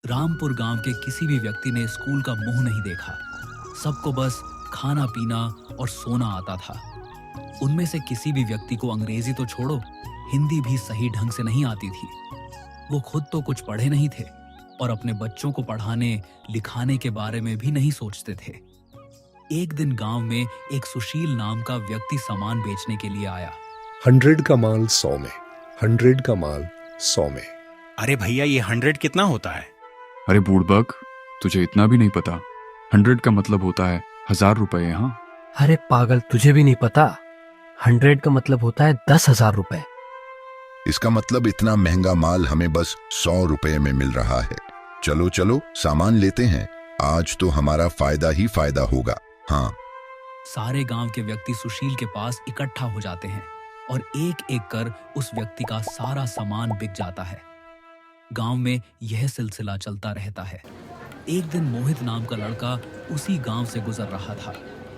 रामपुर गांव के किसी भी व्यक्ति ने स्कूल का मुंह नहीं देखा। सबको बस खाना पीना और सोना आता था। उनमें से किसी भी व्यक्ति को अंग्रेजी तो छोड़ो, हिंदी भी सही ढंग से नहीं आती थी। वो खुद तो कुछ पढ़े नहीं थे और अपने बच्चों को पढ़ाने लिखाने के बारे में भी नहीं सोचते थे। एक दिन गांव में एक सुशील नाम का व्यक्ति सामान बेचने के लिए आया। 100 का माल 100 में, 100 का माल 100 में। अरे भैया, ये 100 कितना होता है? अरे बूढ़बक, तुझे इतना भी नहीं पता। 100 का मतलब होता है 1000 रुपए। हाँ, अरे पागल, तुझे भी नहीं पता? 100 का मतलब होता है 10,000 रुपए। इसका मतलब इतना महंगा माल हमें बस 100 रुपए में मिल रहा है। चलो चलो सामान लेते हैं, आज तो हमारा फायदा ही फायदा होगा। हाँ। सारे गांव के व्यक्ति सुशील के पास इकट्ठा हो जाते हैं और एक एक कर उस व्यक्ति का सारा सामान बिक जाता है। गांव में यह सिलसिला चलता रहता है। एक दिन मोहित नाम का लड़का उसी गांव से गुजर रहा था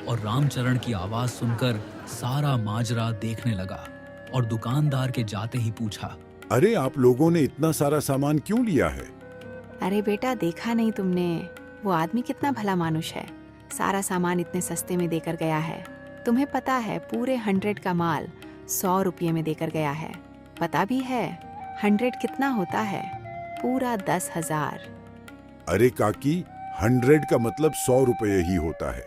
और रामचरण की आवाज सुनकर सारा माजरा देखने लगा और दुकानदार के जाते ही पूछा, अरे आप लोगों ने इतना सारा सामान क्यों लिया है? अरे बेटा, देखा नहीं तुमने? वो आदमी कितना भला मानुष है, सारा सामान इतने सस्ते में देकर गया है। तुम्हें पता है पूरे 100 का माल 100 रुपये में देकर गया है। पता भी है 100 कितना होता है? पूरा 10,000। अरे काकी, 100 का मतलब 100 रुपये ही होता है।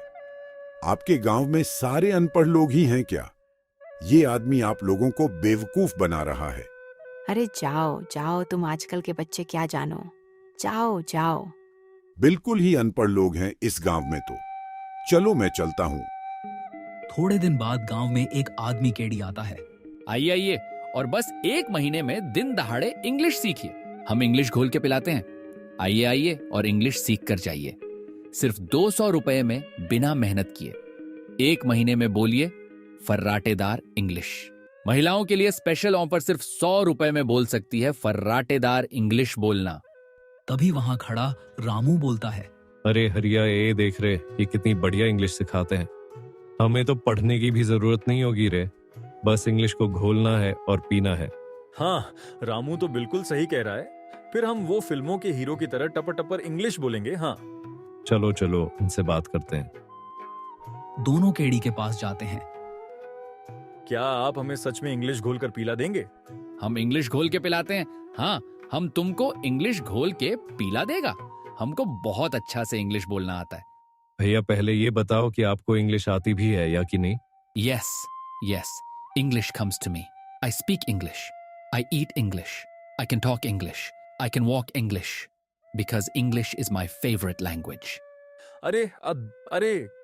आपके गांव में सारे अनपढ़ लोग ही हैं क्या? ये आदमी आप लोगों को बेवकूफ बना रहा है। अरे जाओ जाओ, तुम आजकल के बच्चे क्या जानो, जाओ जाओ। बिल्कुल ही अनपढ़ लोग हैं इस गांव में तो। चलो मैं चलता हूँ। थोड़े दिन बाद गांव में एक आदमी केड़ी आता है। आइए आइए, और बस 1 महीने में दिन दहाड़े इंग्लिश सीखिए। हम इंग्लिश घोल के पिलाते हैं। आइए आइए और इंग्लिश सीख कर जाइए। सिर्फ 200 रुपए में, बिना मेहनत किए। 1 महीने में बोलिए फर्राटेदार इंग्लिश। महिलाओं के लिए स्पेशल ऑफर, सिर्फ 100 रुपए में बोल सकती है फर्राटेदार इंग्लिश बोलना। तभी वहां खड़ा रामू बोलता है, अरे हरिया, ये देख रहे, ये कितनी बढ़िया इंग्लिश सिखाते हैं। हमें तो पढ़ने की भी जरूरत नहीं होगी रे, बस इंग्लिश को घोलना है और पीना है। हाँ, रामू तो बिल्कुल सही कह रहा है। फिर हम वो फिल्मों के हीरो की तरह टपर टपर इंग्लिश बोलेंगे। हाँ, चलो चलो, इनसे बात करते हैं। दोनों केड़ी के पास जाते हैं। क्या आप हमें सच में इंग्लिश घोल कर पीला देंगे? हम इंग्लिश घोल के पिलाते हैं। हाँ, हम तुमको इंग्लिश घोल के पीला देगा। हमको बहुत अच्छा से इंग्लिश बोलना आता है। भैया, पहले ये बताओ कि आपको इंग्लिश आती भी है या कि नहीं? Yes yes, English comes to me. I speak English, I eat English, I can talk English, I can walk English, because English is my favourite language. अरे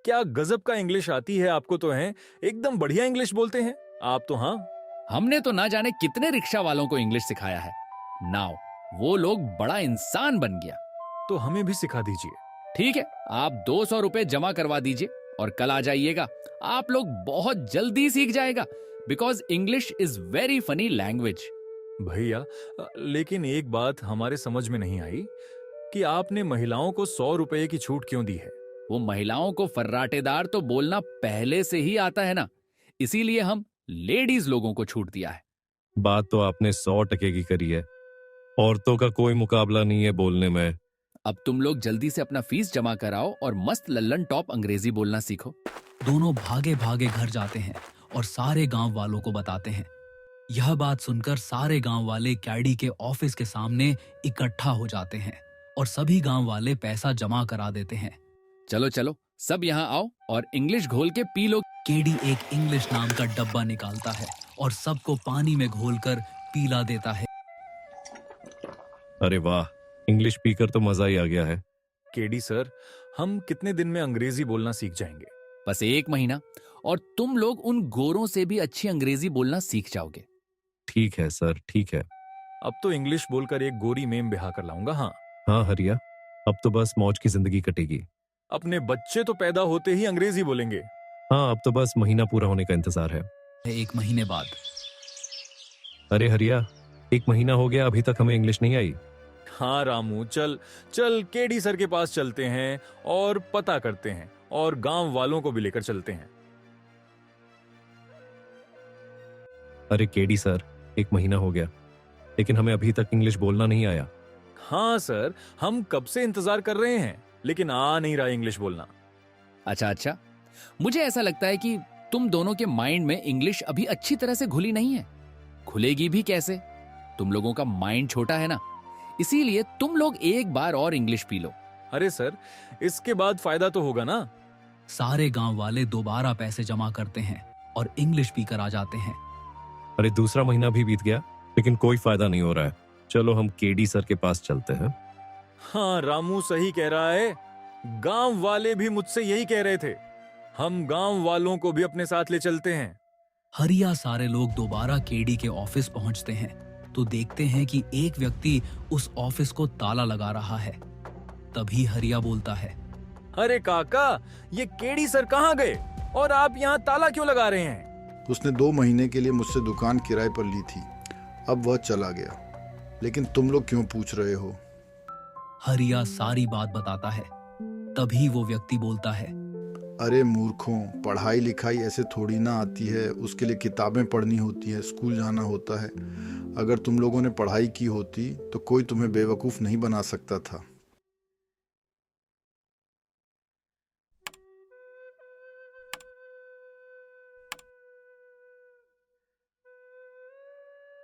क्या गजब का इंग्लिश आती है आपको तो। हैं एकदम बढ़िया इंग्लिश बोलते हैं आप तो। हाँ, हमने तो ना जाने कितने रिक्शा वालों को इंग्लिश सिखाया है। नाउ वो लोग बड़ा इंसान बन गया। तो हमें भी सिखा दीजिए। ठीक है, आप 200 रुपए जमा करवा दीजिए और कल आ जाइएगा। आप लोग बहुत जल्दी सीख जाएगा, because English is very funny language. भैया, लेकिन एक बात हमारे समझ में नहीं आई कि आपने महिलाओं को 100 रुपए की छूट क्यों दी है? वो महिलाओं को फर्राटेदार तो बोलना पहले से ही आता है ना, इसीलिए हम लेडीज लोगों को छूट दिया है। बात तो आपने 100% की करी है। औरतों का कोई मुकाबला नहीं है बोलने में। अब तुम लोग जल्दी से अपना फीस जमा कराओ और मस्त लल्लन टॉप अंग्रेजी बोलना सीखो। दोनों भागे भागे घर जाते हैं और सारे गांव वालों को बताते हैं। यह बात सुनकर सारे गांव वाले कैडी के ऑफिस के सामने इकट्ठा हो जाते हैं और सभी गांव वाले पैसा जमा करा देते हैं। चलो चलो, सब यहाँ आओ और इंग्लिश घोल के पी लो। केडी एक इंग्लिश नाम का डब्बा निकालता है और सबको पानी में घोलकर पीला देता है। अरे वाह, इंग्लिश पीकर तो मजा ही आ गया है। केडी सर, हम कितने दिन में अंग्रेजी बोलना सीख जाएंगे? बस 1 महीना, और तुम लोग उन गोरों से भी अच्छी अंग्रेजी बोलना सीख जाओगे। ठीक है सर, ठीक है। अब तो इंग्लिश बोलकर एक गोरी मेम ब्याह कर लाऊंगा। हाँ हाँ हरिया, अब तो बस मौज की जिंदगी कटेगी। अपने बच्चे तो पैदा होते ही अंग्रेजी बोलेंगे। हाँ, अब तो बस महीना पूरा होने का इंतजार है। 1 महीने बाद। अरे हरिया, 1 महीना हो गया, अभी तक हमें इंग्लिश नहीं आई। हाँ रामू, चल चल केडी सर के पास चलते हैं और पता करते हैं, और गांव वालों को भी लेकर चलते हैं। अरे केडी सर, 1 महीना हो गया, लेकिन हमें अभी तक इंग्लिश बोलना नहीं आया। हाँ सर, हम कब से इंतजार कर रहे हैं, लेकिन आ नहीं रहा इंग्लिश बोलना। अच्छा अच्छा, मुझे ऐसा लगता है कि तुम दोनों के माइंड में इंग्लिश अभी अच्छी तरह से घुली नहीं है। खुलेगी भी कैसे? तुम लोगों का माइंड छोटा है ना, इसीलिए तुम लोग एक बार और इंग्लिश पी लो। अरे सर, इसके बाद फायदा तो होगा ना। सारे गांव वाले दोबारा पैसे जमा करते हैं और इंग्लिश पीकर आ जाते हैं। अरे दूसरा महीना भी बीत गया, लेकिन कोई फायदा नहीं हो रहा है। चलो हम केडी सर के पास चलते हैं। हाँ, रामू सही कह रहा है। गांव वाले भी मुझसे यही कह रहे थे। हम गांव वालों को भी अपने साथ ले चलते हैं। हरिया सारे लोग दोबारा केडी के ऑफिस पहुंचते हैं तो देखते हैं कि एक व्यक्ति उस ऑफिस को ताला लगा रहा है। तभी हरिया बोलता है, अरे काका, ये केडी सर कहाँ गए और आप यहाँ ताला क्यों लगा रहे हैं? उसने 2 महीने के लिए मुझसे दुकान किराए पर ली थी, अब वह चला गया। लेकिन तुम लोग क्यों पूछ रहे हो? हरिया सारी बात बताता है। तभी वो व्यक्ति बोलता है, अरे मूर्खों, पढ़ाई लिखाई ऐसे थोड़ी ना आती है, उसके लिए किताबें पढ़नी होती है, स्कूल जाना होता है। अगर तुम लोगों ने पढ़ाई की होती तो कोई तुम्हें बेवकूफ़ नहीं बना सकता था।